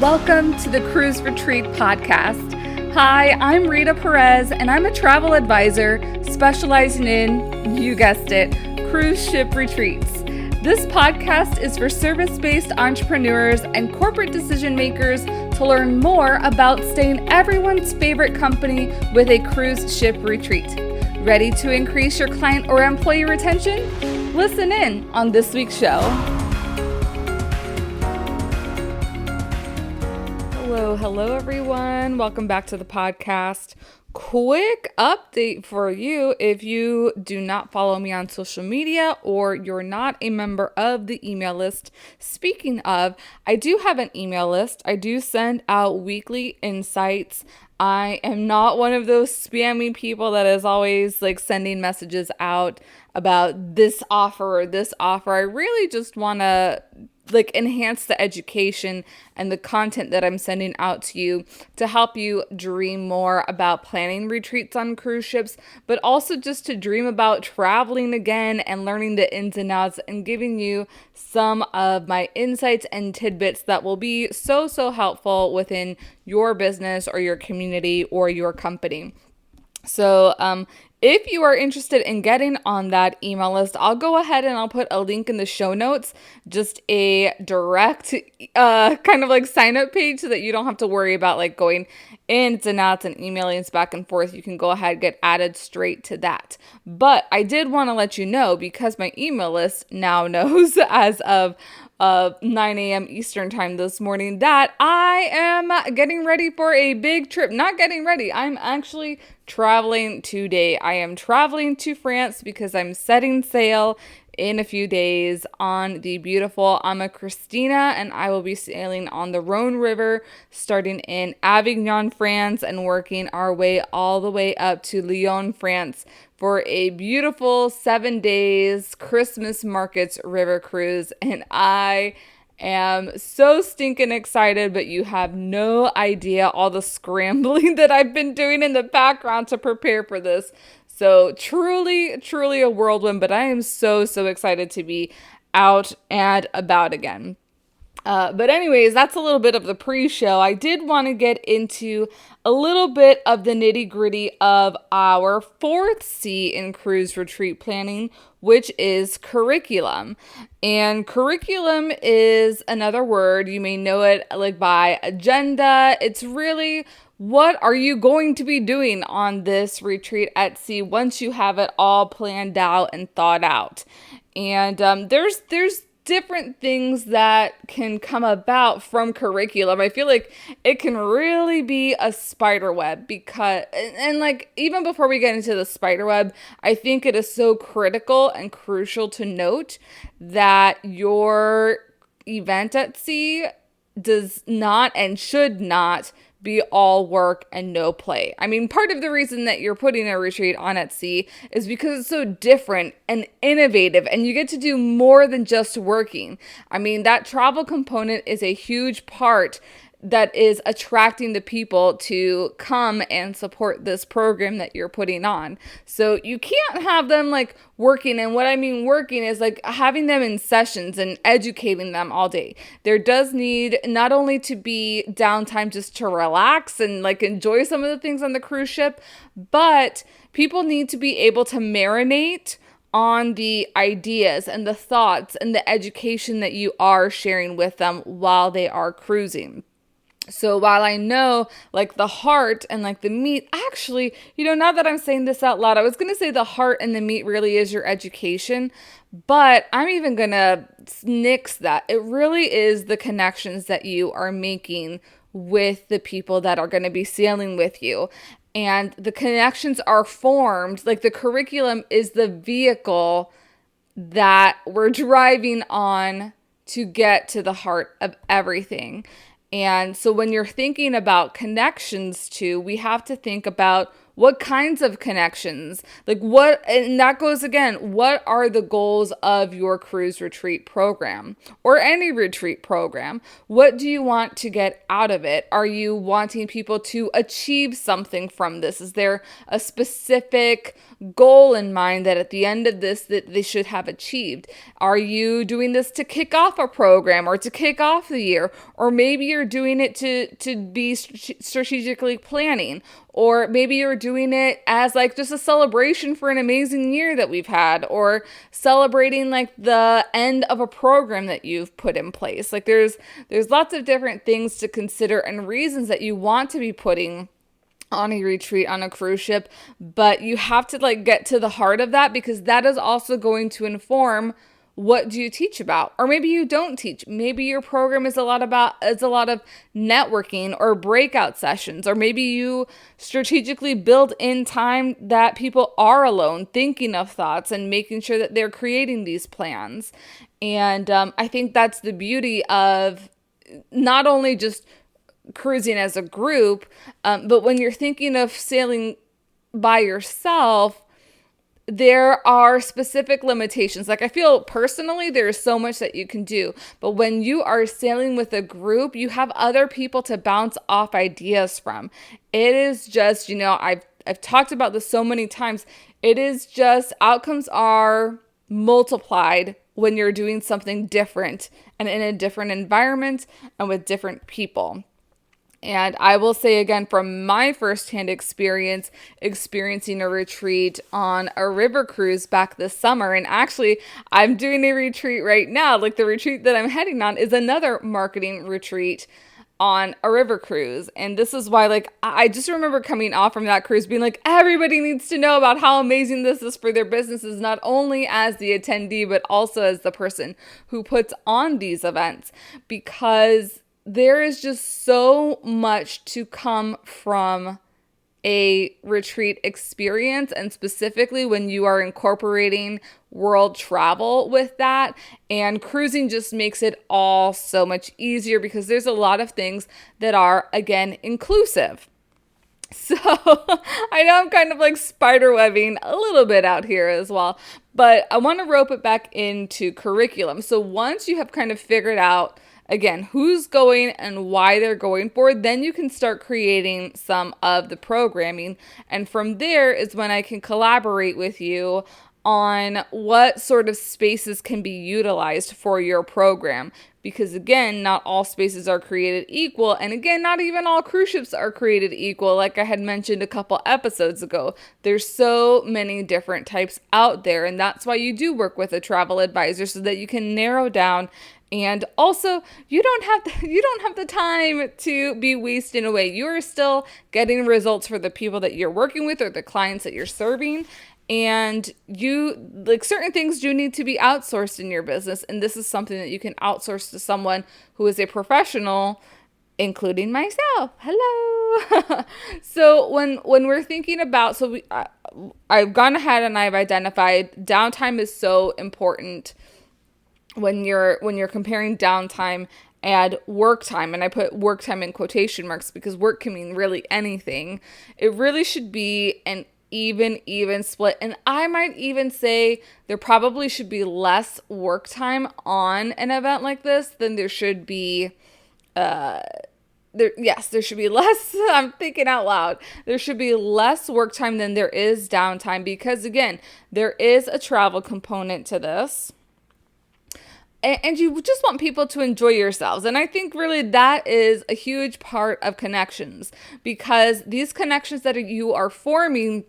Welcome to the Cruise Retreat Podcast. Hi, I'm Rita Perez, and I'm a travel advisor specializing in, you guessed it, cruise ship retreats. This podcast is for service-based entrepreneurs and corporate decision makers to learn more about staying everyone's favorite company with a cruise ship retreat. Ready to increase your client or employee retention? Listen in on this week's show. Hello everyone. Welcome back to the podcast. Quick update for you if you do not follow me on social media or you're not a member of the email list. Speaking of, I do have an email list. I do send out weekly insights. I am not one of those spammy people that is always like sending messages out about this offer or this offer. I really just want to enhance the education and the content that I'm sending out to you to help you dream more about planning retreats on cruise ships, but also just to dream about traveling again and learning the ins and outs and giving you some of my insights and tidbits that will be so helpful within your business or your community or your company. So, if you are interested in getting on that email list, I'll go ahead and I'll put a link in the show notes, just a direct kind of like sign up page so that you don't have to worry about like going ins and outs and emailing back and forth. You can go ahead and get added straight to that. But I did want to let you know, because my email list now knows as of 9 a.m. Eastern time this morning, that I am getting ready for a big trip. Not getting ready. I'm actually traveling today. I am traveling to France because I'm setting sail in a few days on the beautiful Ama Christina, and I will be sailing on the Rhone River, starting in Avignon, France, and working our way all the way up to Lyon, France, for a beautiful 7 days Christmas markets river cruise. And I am so stinking excited, but you have no idea all the scrambling that I've been doing in the background to prepare for this. So truly a whirlwind, but I am so excited to be out and about again. But anyways, that's a little bit of the pre-show. I did want to get into a little bit of the nitty-gritty of our fourth C in cruise retreat planning, which is curriculum. And curriculum is another word. You may know it like by agenda. It's really, what are you going to be doing on this retreat at sea once you have it all planned out and thought out? And there's different things that can come about from curriculum. I feel like it can really be a spider web, because, and like, even before we get into the spider web, I think it is so critical and crucial to note that your event at sea does not and should not be all work and no play. I mean, part of the reason that you're putting a retreat on at sea is because it's so different and innovative, and you get to do more than just working. I mean, that travel component is a huge part that is attracting the people to come and support this program that you're putting on. So you can't have them like working, and what I mean working is like having them in sessions and educating them all day. There does need not only to be downtime just to relax and like enjoy some of the things on the cruise ship, but people need to be able to marinate on the ideas and the thoughts and the education that you are sharing with them while they are cruising. So while I know like the heart and like the meat, actually, now that I'm saying this out loud, I was going to say the heart and the meat really is your education, but I'm even going to nix that. It really is the connections that you are making with the people that are going to be sailing with you. And the connections are formed, like the curriculum is the vehicle that we're driving on to get to the heart of everything. And so when you're thinking about connections to, we have to think about What kinds of connections? Like what, and that goes again, what are the goals of your cruise retreat program or any retreat program? What do you want to get out of it? Are you wanting people to achieve something from this? Is there a specific goal in mind that at the end of this that they should have achieved? Are you doing this to kick off a program or to kick off the year? Or maybe you're doing it to be strategically planning, or maybe you're doing it as like just a celebration for an amazing year that we've had, or celebrating like the end of a program that you've put in place. Like there's lots of different things to consider and reasons that you want to be putting on a retreat on a cruise ship, but you have to like get to the heart of that, because that is also going to inform what do you teach about. Or maybe you don't teach. Maybe your program is a lot of networking or breakout sessions, or maybe you strategically build in time that people are alone thinking of thoughts and making sure that they're creating these plans. And I think that's the beauty of not only just cruising as a group, but when you're thinking of sailing by yourself, there are specific limitations. Like I feel personally, there's so much that you can do, but when you are sailing with a group, you have other people to bounce off ideas from. It is just, I've talked about this so many times. It is just outcomes are multiplied when you're doing something different and in a different environment and with different people. And I will say again, from my firsthand experience, experiencing a retreat on a river cruise back this summer, and actually I'm doing a retreat right now, like the retreat that I'm heading on is another marketing retreat on a river cruise. And this is why, like, I just remember coming off from that cruise being like, everybody needs to know about how amazing this is for their businesses, not only as the attendee, but also as the person who puts on these events, because there is just so much to come from a retreat experience, and specifically when you are incorporating world travel with that. And cruising just makes it all so much easier because there's a lot of things that are, again, inclusive. So I know I'm kind of like spiderwebbing a little bit out here as well, but I want to rope it back into curriculum. So once you have kind of figured out, again, who's going and why they're going for it, then you can start creating some of the programming. And from there is when I can collaborate with you on what sort of spaces can be utilized for your program. Because again, not all spaces are created equal. And again, not even all cruise ships are created equal. Like I had mentioned a couple episodes ago, there's so many different types out there. And that's why you do work with a travel advisor, so that you can narrow down. And also, you don't have the time to be wasting away. You are still getting results for the people that you're working with or the clients that you're serving. And you, like, certain things do need to be outsourced in your business. And this is something that you can outsource to someone who is a professional, including myself. Hello. So when we're thinking about, I've gone ahead and I've identified downtime is so important when you're comparing downtime and work time. And I put work time in quotation marks because work can mean really anything. It really should be an even split. And I might even say there probably should be less work time on an event like this than there should be there should be less. I'm thinking out loud. There should be less work time than there is downtime, because again, there is a travel component to this. And you just want people to enjoy yourselves. And I think really that is a huge part of connections, because these connections that you are forming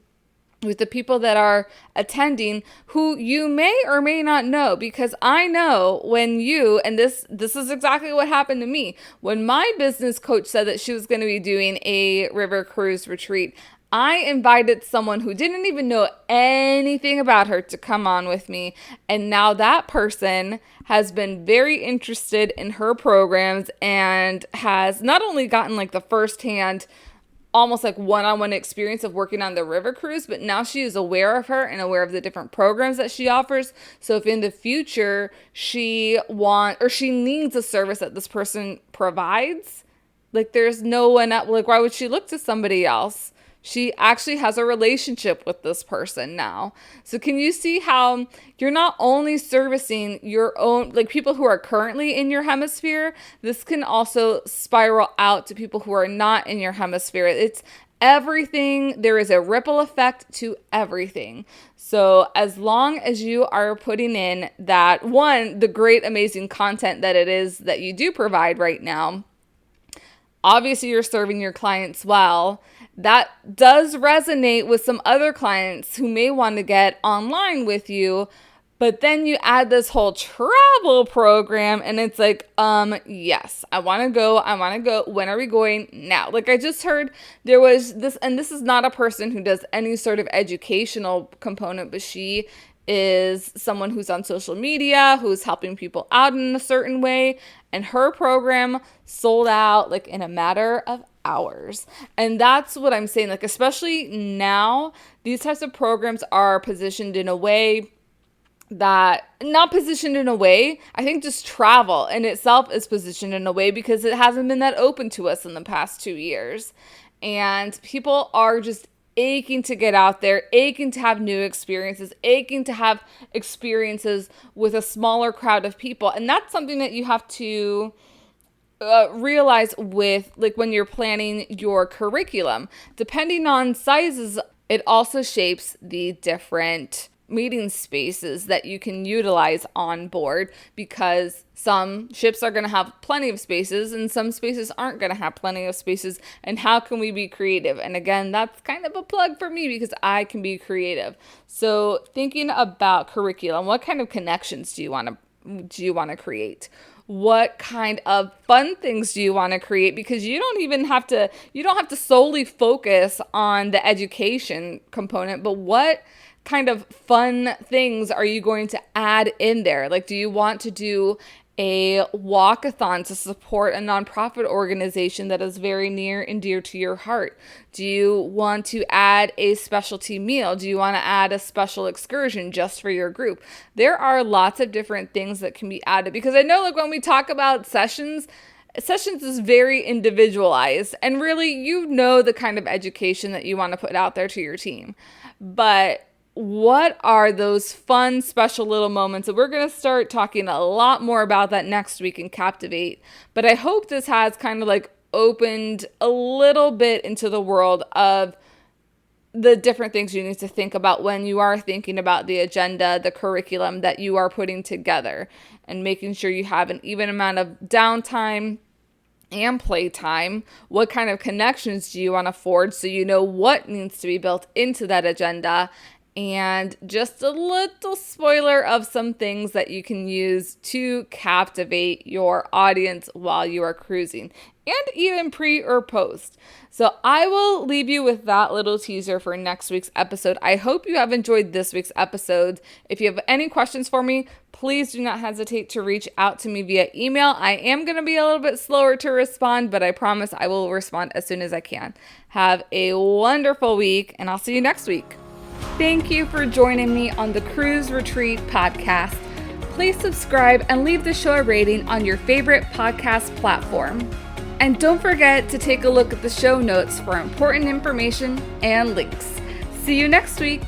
with the people that are attending, who you may or may not know, because I know when you, and this is exactly what happened to me. When my business coach said that she was going to be doing a river cruise retreat, I invited someone who didn't even know anything about her to come on with me. And now that person has been very interested in her programs and has not only gotten like the firsthand, almost like one-on-one experience of working on the river cruise, but now she is aware of her and aware of the different programs that she offers. So if in the future she needs a service that this person provides, like there's no one else, like why would she look to somebody else? She actually has a relationship with this person now. So can you see how you're not only servicing your own, like people who are currently in your hemisphere, this can also spiral out to people who are not in your hemisphere. It's everything. There is a ripple effect to everything. So as long as you are putting in that one, the great, amazing content that it is that you do provide right now, obviously you're serving your clients well. That does resonate with some other clients who may want to get online with you, but then you add this whole travel program and it's like, yes, I want to go. When are we going? Now. Like I just heard there was this, and this is not a person who does any sort of educational component, but she is someone who's on social media, who's helping people out in a certain way. And her program sold out like in a matter of hours. And that's what I'm saying. Like, especially now, these types of programs are positioned in a way that, not positioned in a way, I think just travel in itself is positioned in a way because it hasn't been that open to us in the past 2 years. And people are just aching to get out there, aching to have new experiences, aching to have experiences with a smaller crowd of people. And that's something that you have to realize with, like, when you're planning your curriculum. Depending on sizes, it also shapes the different meeting spaces that you can utilize on board, because some ships are going to have plenty of spaces and some spaces aren't going to have plenty of spaces. And how can we be creative? And again, that's kind of a plug for me because I can be creative. So thinking about curriculum, what kind of connections do you want to create? What kind of fun things do you want to create? Because you don't have to solely focus on the education component, but what kind of fun things are you going to add in there? Like, do you want to do a walkathon to support a nonprofit organization that is very near and dear to your heart? Do you want to add a specialty meal? Do you want to add a special excursion just for your group? There are lots of different things that can be added, because I know, like, when we talk about sessions is very individualized, and really, you know, the kind of education that you want to put out there to your team. But what are those fun, special little moments? And we're going to start talking a lot more about that next week in Captivate. But I hope this has kind of like opened a little bit into the world of the different things you need to think about when you are thinking about the agenda, the curriculum that you are putting together, and making sure you have an even amount of downtime and playtime. What kind of connections do you want to forge so you know what needs to be built into that agenda? And just a little spoiler of some things that you can use to captivate your audience while you are cruising, and even pre or post. So I will leave you with that little teaser for next week's episode. I hope you have enjoyed this week's episode. If you have any questions for me, please do not hesitate to reach out to me via email. I am going to be a little bit slower to respond, but I promise I will respond as soon as I can. Have a wonderful week, and I'll see you next week. Thank you for joining me on the Cruise Retreat podcast. Please subscribe and leave the show a rating on your favorite podcast platform. And don't forget to take a look at the show notes for important information and links. See you next week.